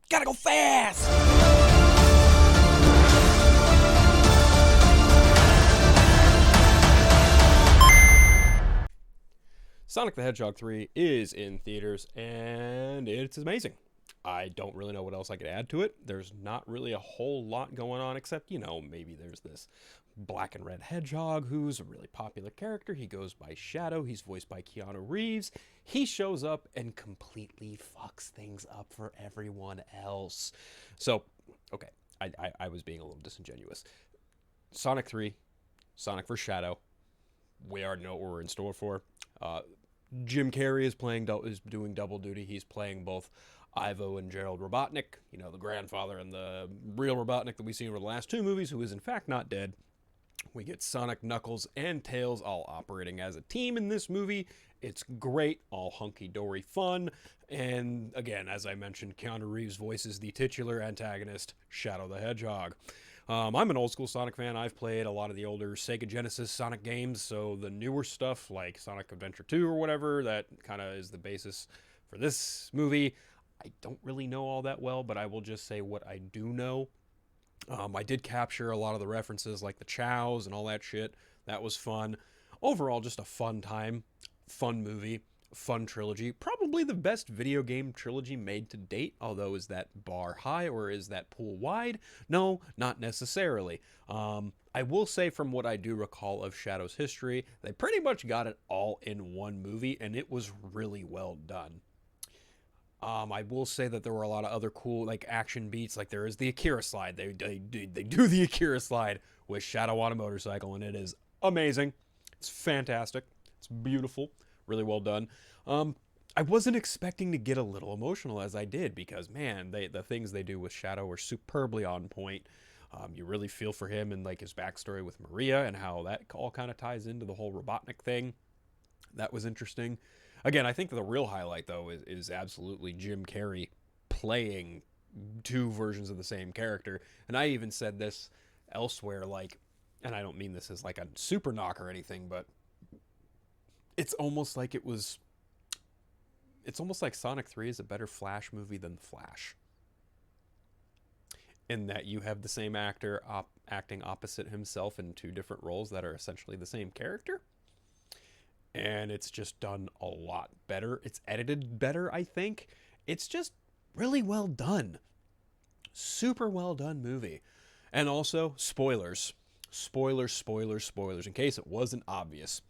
Gotta go fast! Sonic the Hedgehog 3 is in theaters, and it's amazing. I don't really know what else I could add to it. There's not really a whole lot going on, except, maybe there's this black and red hedgehog who's a really popular character. He goes by Shadow. He's voiced by Keanu Reeves. He shows up and completely fucks things up for everyone else. So, okay, I was being a little disingenuous. Sonic 3, Sonic vs. Shadow. We already know what we're in store for. Jim Carrey is doing double duty. He's playing both Ivo and Gerald Robotnik, the grandfather and the real Robotnik that we've seen over the last two movies, who is in fact not dead. We get Sonic, Knuckles, and Tails all operating as a team in this movie. It's great, all hunky-dory fun. And again, as I mentioned, Keanu Reeves voices the titular antagonist, Shadow the Hedgehog. I'm an old school Sonic fan. I've played a lot of the older Sega Genesis Sonic games, so the newer stuff like Sonic Adventure 2 or whatever, that kind of is the basis for this movie. I don't really know all that well, but I will just say what I do know. I did capture a lot of the references like the chows and all that shit. That was fun. Overall, just a fun time, fun movie, fun trilogy. Probably the best video game trilogy made to date, although is that bar high or is that pool wide? No, not necessarily. I will say from what I do recall of Shadow's history, they pretty much got it all in one movie, and it was really well done. I will say that there were a lot of other cool action beats. Like there is the Akira slide. They do the Akira slide with Shadow on a motorcycle, and it is amazing. It's fantastic. It's beautiful. Really well done. I wasn't expecting to get a little emotional as I did because man, the things they do with Shadow are superbly on point. You really feel for him and his backstory with Maria and how that all kind of ties into the whole Robotnik thing. That was interesting. Again, I think the real highlight, though, is absolutely Jim Carrey playing two versions of the same character. And I even said this elsewhere, and I don't mean this as a super knock or anything, but it's almost like Sonic 3 is a better Flash movie than Flash. In that you have the same actor acting opposite himself in two different roles that are essentially the same character. And it's just done a lot better. It's edited better, I think. It's just really well done. Super well done movie. And also, spoilers. Spoilers. In case it wasn't obvious.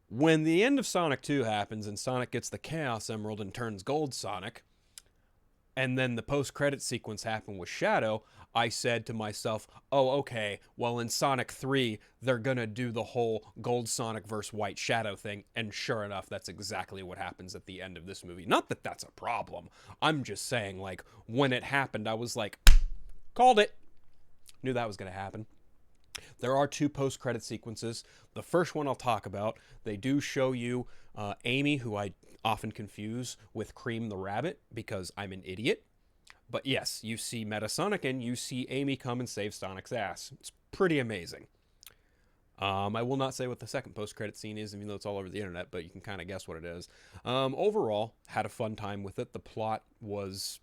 When the end of Sonic 2 happens and Sonic gets the Chaos Emerald and turns Gold Sonic, and then the post-credit sequence happened with Shadow, I said to myself, oh, okay, well, in Sonic 3, they're gonna do the whole Gold Sonic versus White Shadow thing, and sure enough, that's exactly what happens at the end of this movie. Not that that's a problem. I'm just saying, when it happened, I was like, called it. Knew that was gonna happen. There are two post-credit sequences. The first one I'll talk about. They do show you Amy, who I often confuse with Cream the Rabbit because I'm an idiot. But yes, you see Metasonic and you see Amy come and save Sonic's ass. It's pretty amazing. I will not say what the second post-credit scene is, even though it's all over the internet, but you can kind of guess what it is. Overall, had a fun time with it. The plot was,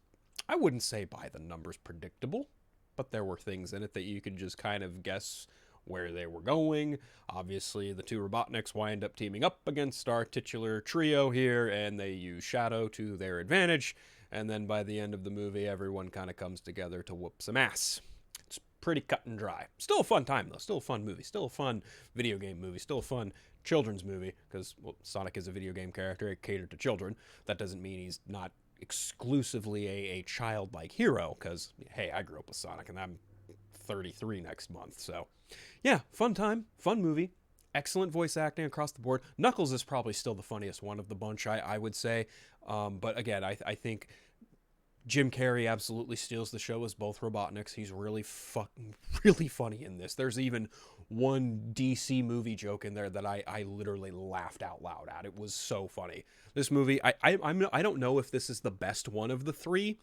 I wouldn't say by the numbers predictable, but there were things in it that you could just kind of guess where they were going. Obviously, the two Robotniks wind up teaming up against our titular trio here, and they use Shadow to their advantage. And then by the end of the movie, everyone kind of comes together to whoop some ass. It's pretty cut and dry. Still a fun time, though. Still a fun movie. Still a fun video game movie. Still a fun children's movie, because Sonic is a video game character. It catered to children. That doesn't mean he's not exclusively a childlike hero, because, hey, I grew up with Sonic, and I'm 33 next month. So, yeah, fun time. Fun movie. Excellent voice acting across the board. Knuckles is probably still the funniest one of the bunch, I would say. But again, I think Jim Carrey absolutely steals the show as both Robotniks. He's really funny in this. There's even one DC movie joke in there that I literally laughed out loud at. It was so funny. This movie, I don't know if this is the best one of the three,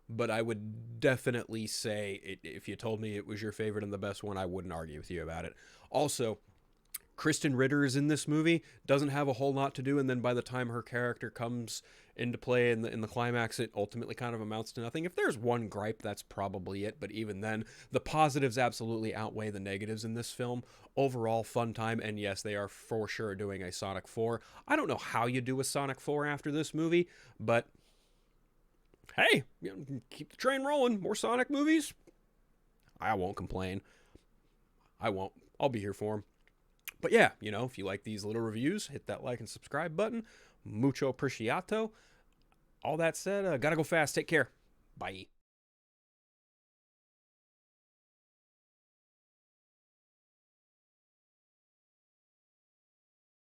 but I would definitely say if you told me it was your favorite and the best one, I wouldn't argue with you about it. Also, Kristen Ritter is in this movie, doesn't have a whole lot to do, and then by the time her character comes into play in the climax, it ultimately kind of amounts to nothing. If there's one gripe, that's probably it, but even then, the positives absolutely outweigh the negatives in this film. Overall, fun time, and yes, they are for sure doing a Sonic 4. I don't know how you do a Sonic 4 after this movie, but hey, keep the train rolling. More Sonic movies. I won't complain. I won't. I'll be here for them. But yeah, if you like these little reviews, hit that like and subscribe button. Mucho apreciato. All that said, gotta go fast. Take care. Bye.